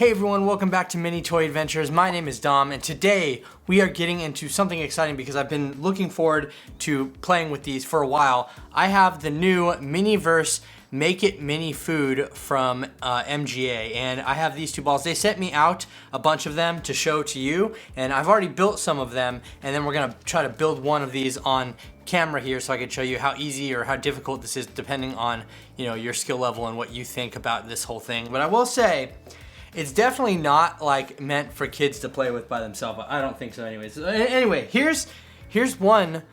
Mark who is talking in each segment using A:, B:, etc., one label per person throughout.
A: Hey everyone, welcome back to Mini Toy Adventures. My name is Dom, and today we are getting into something exciting because I've been looking forward to playing with these for a while. I have the new Miniverse Make It Mini Food from MGA, and I have these two balls. They sent me out a bunch of them to show to you, and I've already built some of them, and then we're gonna try to build one of these on camera here so I can show you how easy or how difficult this is depending on your skill level and what you think about this whole thing. But I will say, it's definitely not like meant for kids to play with by themselves. I don't think so anyways. Anyway, here's one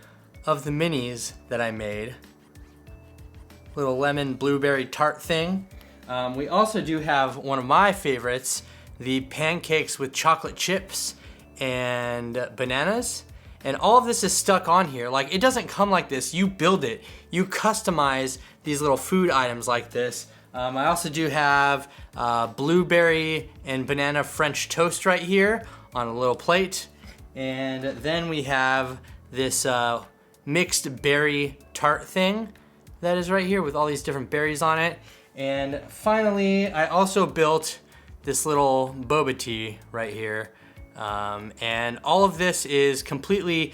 A: of the minis that I made. Little lemon blueberry tart thing. We also do have one of my favorites, the pancakes with chocolate chips and bananas. And all of this is stuck on here. Like, it doesn't come like this. You build it. You customize these little food items like this. I also do have blueberry and banana French toast right here on a little plate. And then we have this mixed berry tart thing that is right here with all these different berries on it. And finally, I also built this little boba tea right here. And all of this is completely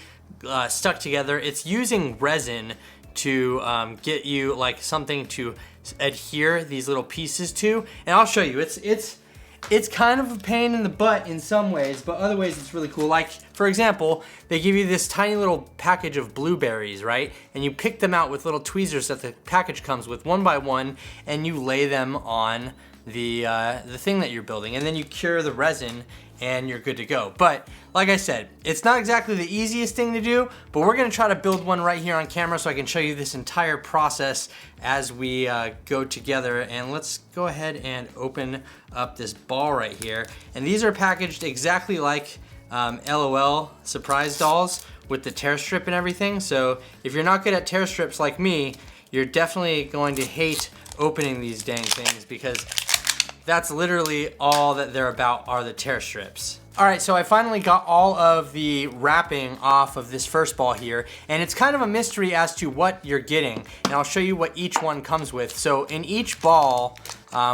A: stuck together. It's using resin to get you like something to adhere these little pieces to, and I'll show you. It's kind of a pain in the butt in some ways, but other ways it's really cool. Like, for example, they give you this tiny little package of blueberries, right? And you pick them out with little tweezers that the package comes with one by one, and you lay them on the thing that you're building, and then you cure the resin and you're good to go. But like I said, it's not exactly the easiest thing to do, but we're gonna try to build one right here on camera so I can show you this entire process as we go together. And let's go ahead and open up this ball right here. And these are packaged exactly like LOL surprise dolls with the tear strip and everything. So if you're not good at tear strips like me, you're definitely going to hate opening these dang things, because that's literally all that they're about, are the tear strips. All right, so I finally got all of the wrapping off of this first ball here, and it's kind of a mystery as to what you're getting, and I'll show you what each one comes with. So in each ball,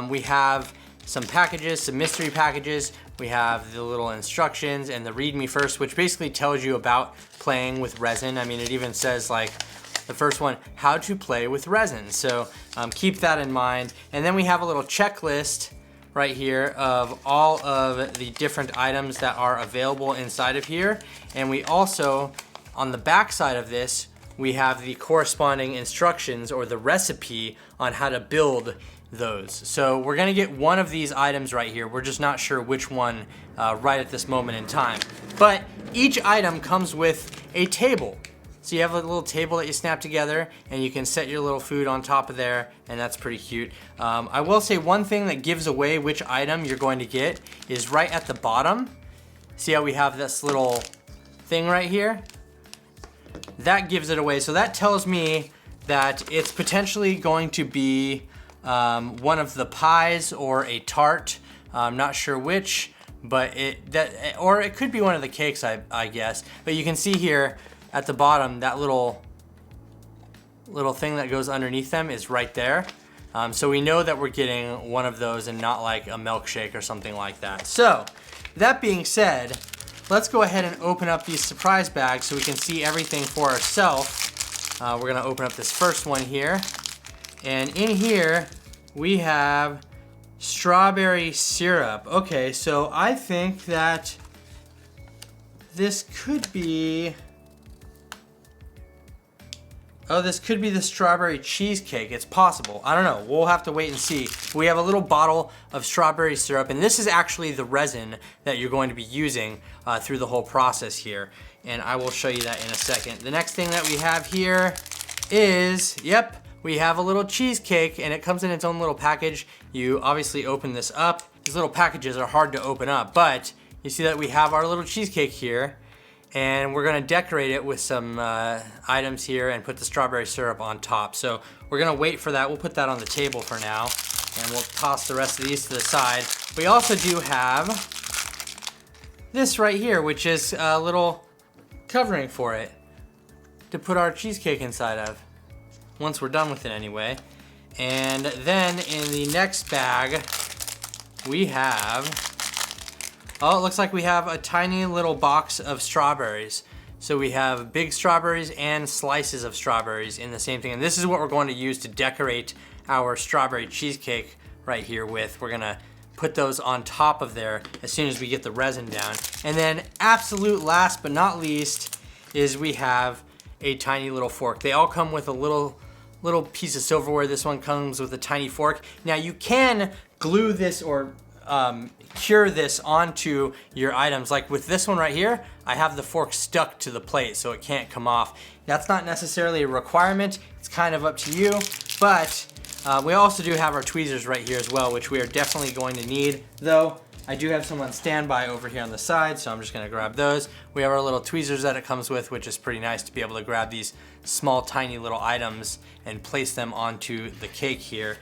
A: we have some packages, some mystery packages. We have the little instructions and the read me first, which basically tells you about playing with resin. I mean, it even says, like, the first one, how to play with resin. So keep that in mind. And then we have a little checklist right here of all of the different items that are available inside of here. And we also, on the back side of this, we have the corresponding instructions or the recipe on how to build those. So we're gonna get one of these items right here. We're just not sure which one right at this moment in time. But each item comes with a table. So you have a little table that you snap together, and you can set your little food on top of there, and that's pretty cute. I will say one thing that gives away which item you're going to get is right at the bottom. See how we have this little thing right here? That gives it away. So that tells me that it's potentially going to be one of the pies or a tart. I'm not sure which, but or it could be one of the cakes, I guess. But you can see here, at the bottom, that little thing that goes underneath them is right there. So we know that we're getting one of those and not like a milkshake or something like that. So that being said, let's go ahead and open up these surprise bags so we can see everything for ourselves. We're gonna open up this first one here. And in here, we have strawberry syrup. Okay, so I think that this could be, this could be the strawberry cheesecake. It's possible. I don't know. We'll have to wait and see. We have a little bottle of strawberry syrup, and this is actually the resin that you're going to be using through the whole process here. And I will show you that in a second. The next thing that we have here is, yep, we have a little cheesecake, and it comes in its own little package. You obviously open this up. These little packages are hard to open up, but you see that we have our little cheesecake here. And we're gonna decorate it with some items here and put the strawberry syrup on top. So we're gonna wait for that. We'll put that on the table for now, and we'll toss the rest of these to the side. We also do have this right here, which is a little covering for it to put our cheesecake inside of, once we're done with it anyway. And then in the next bag, we have Oh, it looks like we have a tiny little box of strawberries. So we have big strawberries and slices of strawberries in the same thing. And this is what we're going to use to decorate our strawberry cheesecake right here with. We're gonna put those on top of there as soon as we get the resin down. And then absolute last but not least is we have a tiny little fork. They all come with a little piece of silverware. This one comes with a tiny fork. Now you can glue this or cure this onto your items. Like with this one right here, I have the fork stuck to the plate so it can't come off. That's not necessarily a requirement. It's kind of up to you, but we also do have our tweezers right here as well, which we are definitely going to need, though I do have some on standby over here on the side, so I'm just gonna grab those. We have our little tweezers that it comes with, which is pretty nice to be able to grab these small, tiny little items and place them onto the cake here.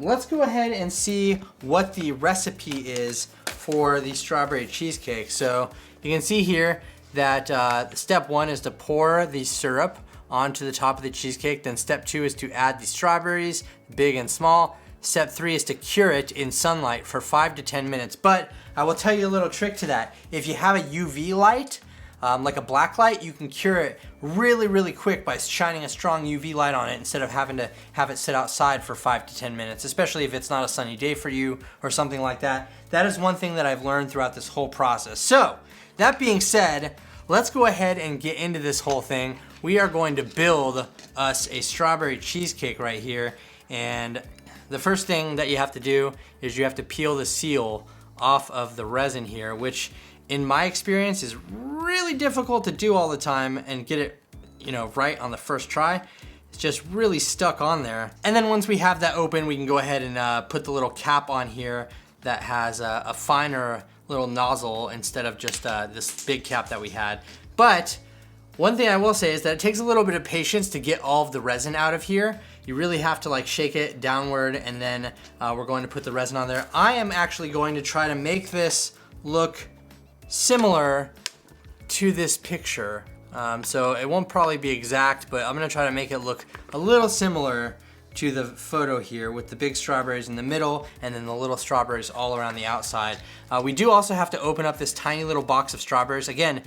A: Let's go ahead and see what the recipe is for the strawberry cheesecake. So you can see here that step 1 is to pour the syrup onto the top of the cheesecake. Then step 2 is to add the strawberries, big and small. Step 3 is to cure it in sunlight for 5 to 10 minutes. But I will tell you a little trick to that. If you have a UV light, like a black light, you can cure it really quick by shining a strong UV light on it instead of having to have it sit outside for 5 to 10 minutes, especially if it's not a sunny day for you or something like that. That is one thing that I've learned throughout this whole process. So, that being said, let's go ahead and get into this whole thing. We are going to build us a strawberry cheesecake right here, and the first thing that you have to do is you have to peel the seal off of the resin here, which in my experience is really difficult to do all the time and get it, right on the first try. It's just really stuck on there. And then once we have that open, we can go ahead and put the little cap on here that has a finer little nozzle instead of just this big cap that we had. But one thing I will say is that it takes a little bit of patience to get all of the resin out of here. You really have to shake it downward, and then we're going to put the resin on there. I am actually going to try to make this look similar to this picture. So it won't probably be exact, but I'm gonna try to make it look a little similar to the photo here with the big strawberries in the middle and then the little strawberries all around the outside. We do also have to open up this tiny little box of strawberries. Again,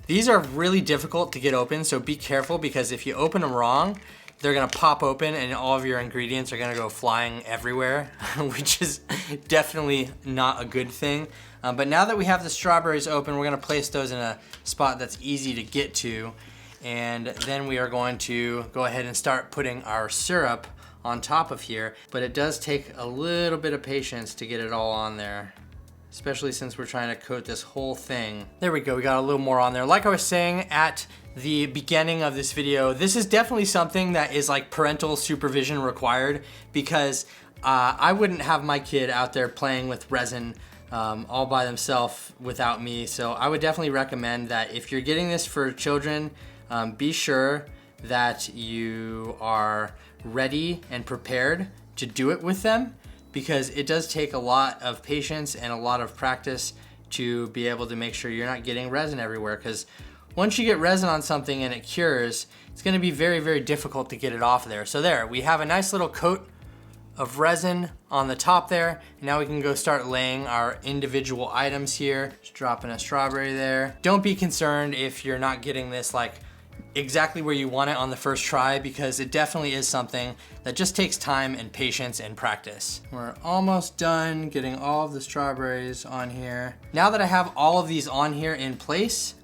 A: these are really difficult to get open, so be careful, because if you open them wrong, they're gonna pop open and all of your ingredients are gonna go flying everywhere, which is definitely not a good thing. But now that we have the strawberries open, we're gonna place those in a spot that's easy to get to. And then we are going to go ahead and start putting our syrup on top of here. But it does take a little bit of patience to get it all on there, especially since we're trying to coat this whole thing. There we go, we got a little more on there. Like I was saying at the beginning of this video, this is definitely something that is parental supervision required, because I wouldn't have my kid out there playing with resin all by themselves without me. So I would definitely recommend that if you're getting this for children, be sure that you are ready and prepared to do it with them, because it does take a lot of patience and a lot of practice to be able to make sure you're not getting resin everywhere. Because once you get resin on something and it cures, it's gonna be very difficult to get it off there. So there, we have a nice little coat of resin on the top there. Now we can go start laying our individual items here. Just dropping a strawberry there. Don't be concerned if you're not getting this exactly where you want it on the first try, because it definitely is something that just takes time and patience and practice. We're almost done getting all of the strawberries on here. Now that I have all of these on here in place,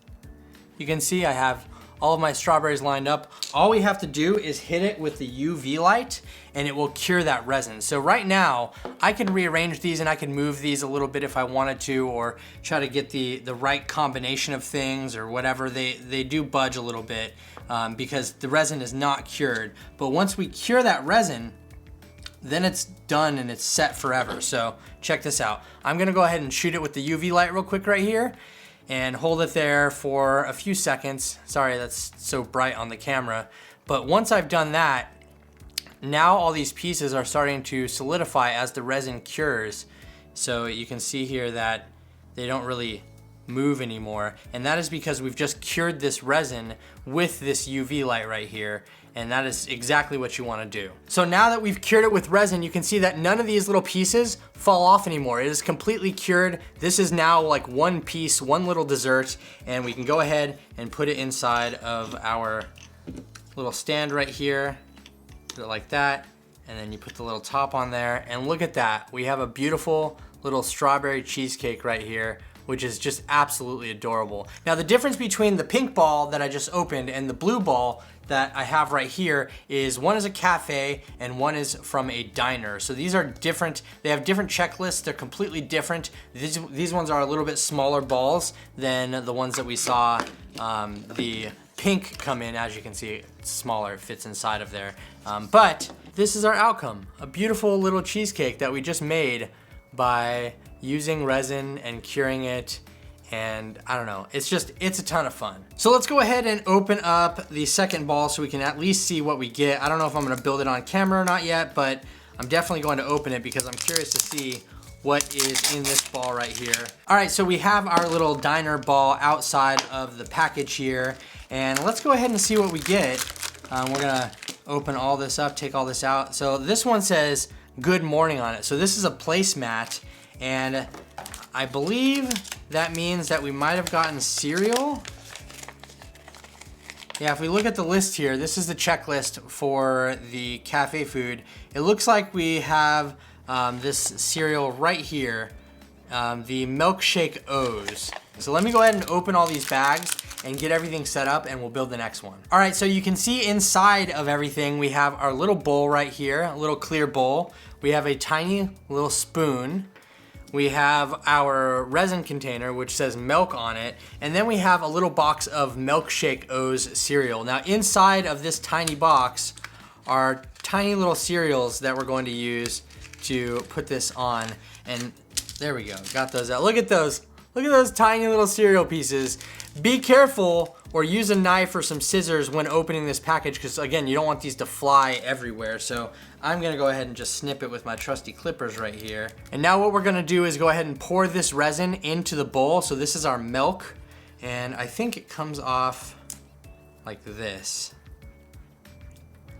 A: you can see I have all of my strawberries lined up. All we have to do is hit it with the UV light and it will cure that resin. So right now, I can rearrange these and I can move these a little bit if I wanted to, or try to get the right combination of things or whatever. They do budge a little bit because the resin is not cured. But once we cure that resin, then it's done and it's set forever. So check this out. I'm gonna go ahead and shoot it with the UV light real quick right here and hold it there for a few seconds. Sorry, that's so bright on the camera. But once I've done that, now all these pieces are starting to solidify as the resin cures. So you can see here that they don't really move anymore, and that is because we've just cured this resin with this UV light right here, and that is exactly what you want to do. So now that we've cured it with resin, you can see that none of these little pieces fall off anymore. It is completely cured. This is now like one piece, one little dessert, and we can go ahead and put it inside of our little stand right here. Put it like that, and then you put the little top on there, and look at that. We have a beautiful little strawberry cheesecake right here, which is just absolutely adorable. Now the difference between the pink ball that I just opened and the blue ball that I have right here is one is a cafe and one is from a diner. So these are different, they have different checklists, they're completely different. These ones are a little bit smaller balls than the ones that we saw the pink come in. As you can see, it's smaller, it fits inside of there. But this is our outcome, a beautiful little cheesecake that we just made by using resin and curing it, and I don't know, it's a ton of fun. So let's go ahead and open up the second ball so we can at least see what we get. I don't know if I'm gonna build it on camera or not yet, but I'm definitely going to open it because I'm curious to see what is in this ball right here. All right, so we have our little diner ball outside of the package here, and let's go ahead and see what we get. We're gonna open all this up, take all this out. So this one says good morning on it. So this is a placemat, and I believe that means that we might have gotten cereal. Yeah, if we look at the list here, this is the checklist for the cafe food. It looks like we have this cereal right here, the milkshake O's. So let me go ahead and open all these bags and get everything set up, and we'll build the next one. All right, so you can see inside of everything, we have our little bowl right here, a little clear bowl. We have a tiny little spoon. We have our resin container, which says milk on it. And then we have a little box of milkshake O's cereal. Now inside of this tiny box are tiny little cereals that we're going to use to put this on. And there we go, got those out. Look at those. Look at those tiny little cereal pieces. Be careful or use a knife or some scissors when opening this package, because again, you don't want these to fly everywhere. So I'm gonna go ahead and just snip it with my trusty clippers right here. And now what we're gonna do is go ahead and pour this resin into the bowl. So this is our milk, and I think it comes off like this.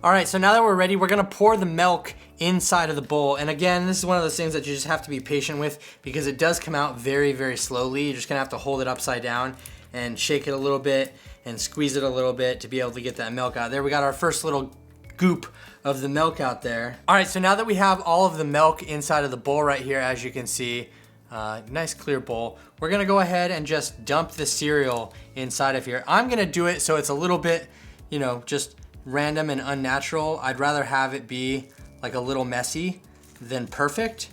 A: All right, so now that we're ready, we're gonna pour the milk inside of the bowl. And again, this is one of those things that you just have to be patient with because it does come out very, very slowly. You're just gonna have to hold it upside down and shake it a little bit and squeeze it a little bit to be able to get that milk out. There we got our first little goop of the milk out there. All right, so now that we have all of the milk inside of the bowl right here, as you can see, nice clear bowl, we're gonna go ahead and just dump the cereal inside of here. I'm gonna do it so it's a little bit, you know, just random and unnatural. I'd rather have it be like a little messy than perfect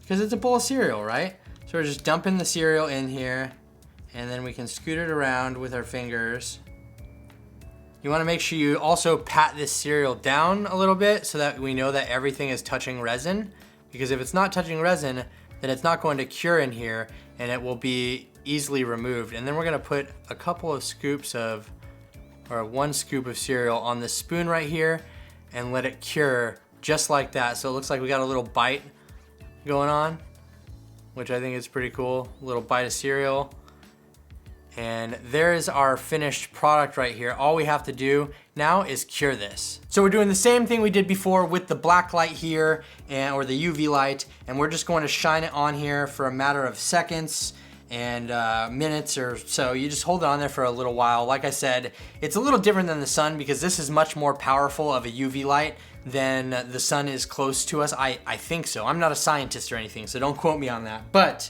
A: because it's a bowl of cereal, right? So we're just dumping the cereal in here, and then we can scoot it around with our fingers. You wanna make sure you also pat this cereal down a little bit so that we know that everything is touching resin, because if it's not touching resin, then it's not going to cure in here and it will be easily removed. And then we're gonna put a couple of scoops of, or one scoop of cereal on this spoon right here and let it cure just like that. So it looks like we got a little bite going on, which I think is pretty cool. A little bite of cereal. And there's our finished product right here. All we have to do now is cure this. So we're doing the same thing we did before with the black light here, or the UV light, and we're just going to shine it on here for a matter of seconds and minutes or so. You just hold it on there for a little while. Like I said, it's a little different than the sun because this is much more powerful of a UV light than the sun is close to us. I think so. I'm not a scientist or anything, so don't quote me on that. But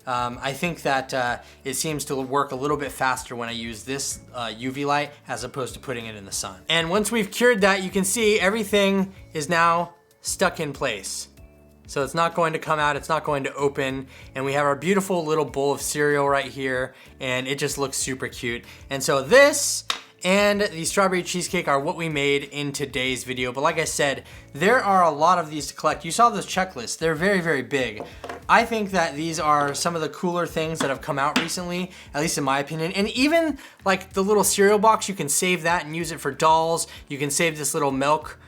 A: I think that it seems to work a little bit faster when I use this UV light as opposed to putting it in the sun. And once we've cured that, you can see everything is now stuck in place. So it's not going to come out, it's not going to open, and we have our beautiful little bowl of cereal right here, and it just looks super cute. And so this and the strawberry cheesecake are what we made in today's video. But like I said, there are a lot of these to collect. You saw those checklists, they're very, very big. I think that these are some of the cooler things that have come out recently, at least in my opinion. And even like the little cereal box, you can save that and use it for dolls. You can save this little milk,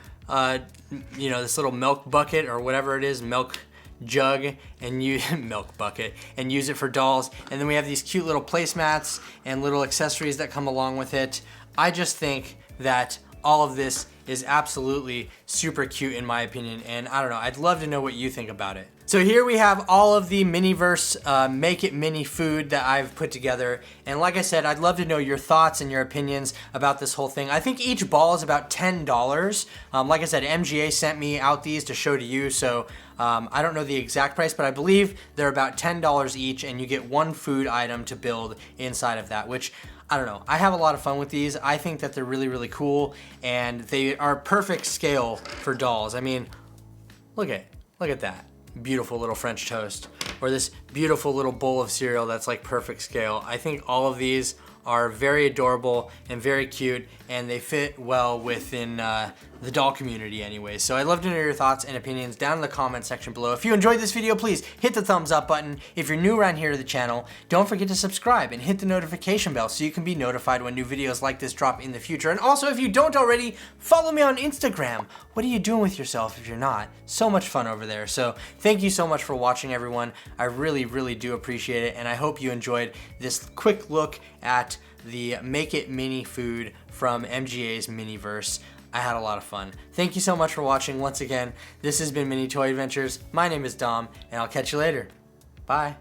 A: you know, this little milk bucket or whatever it is, milk jug and use milk bucket and use it for dolls. And then we have these cute little placemats and little accessories that come along with it. I just think that all of this is absolutely super cute in my opinion, and I don't know, I'd love to know what you think about it. So here we have all of the Miniverse Make It Mini food that I've put together, and like I said, I'd love to know your thoughts and your opinions about this whole thing. I think each ball is about $10. Like I said, MGA sent me out these to show to you, so I don't know the exact price, but I believe they're about $10 each, and you get one food item to build inside of that, which I don't know. I have a lot of fun with these. I think that they're really, really cool, and they are perfect scale for dolls. I mean, look at that. Beautiful little French toast, or this beautiful little bowl of cereal that's like perfect scale. I think all of these are very adorable and very cute, and they fit well within the doll community anyway. So I'd love to know your thoughts and opinions down in the comment section below. If you enjoyed this video, please hit the thumbs up button. If you're new around here to the channel, don't forget to subscribe and hit the notification bell so you can be notified when new videos like this drop in the future. And also, if you don't already, follow me on Instagram. What are you doing with yourself if you're not? So much fun over there. So thank you so much for watching, everyone. I really, really do appreciate it, and I hope you enjoyed this quick look at the Make It Mini food from MGA's Miniverse. I had a lot of fun. Thank you so much for watching. Once again, this has been Mini Toy Adventures. My name is Dom, and I'll catch you later. Bye.